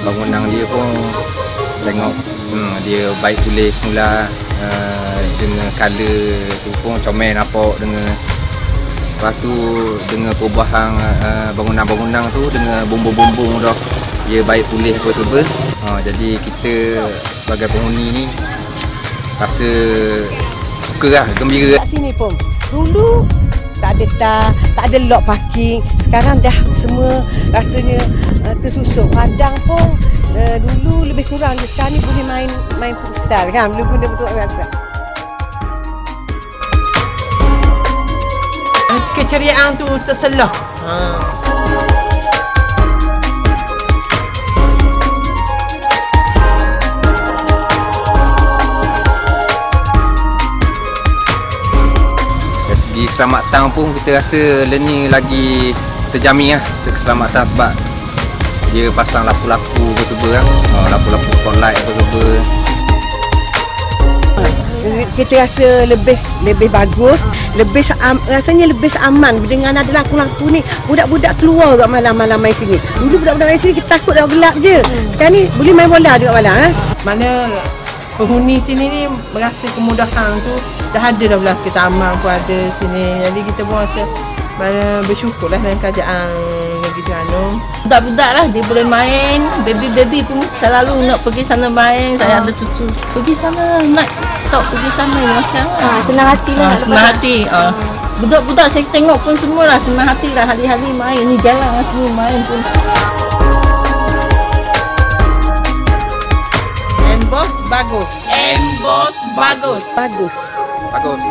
Bangunan dia pun tengok dia baik pulih semula, dengan color tu pun comel nampak, dengan lepas tu dengan perubahan bangunan-bangunan tu dengan bumbung-bumbung dah dia baik pulih apa semua. Jadi kita sebagai penghuni ni rasa suka lah, gembira. Kat sini pun dulu tak ada lock parking, sekarang dah semua rasanya tersusun. Padang pun dulu lebih kurang, sekarang ni boleh main futsal kan, boleh guna betul rasa. Keceriaan tu terselah. Dari segi keselamatan pun kita rasa learning lagi terjamin lah keselamatan, sebab dia pasang lampu-lampu apa-apa kan, lampu-lampu spotlight apa-apa. Kita rasa lebih bagus, rasanya lebih aman dengan ada lampu-lampu ni. Budak-budak keluar kat malam-malam main sini. Dulu budak-budak main sini kita takut dah gelap je. Sekarang ni boleh main bola juga malam. Mana penghuni sini ni merasa kemudahan tu dah ada dah belah, ke taman pun ada sini. Jadi kita pun rasa bersyukurlah dengan kerajaan negeri Terengganu. Budak-budak lah dia boleh main, baby pun selalu nak pergi sana main. Saya ada cucu pergi sana, nak pergi sana macam senang hati lah. Senang hati. Budak-budak saya tengok pun semua lah senang hati lah, hari-hari main ni, jalan lah semua main pun. Emboss bagus. Emboss bagus. Bagus. Bagus.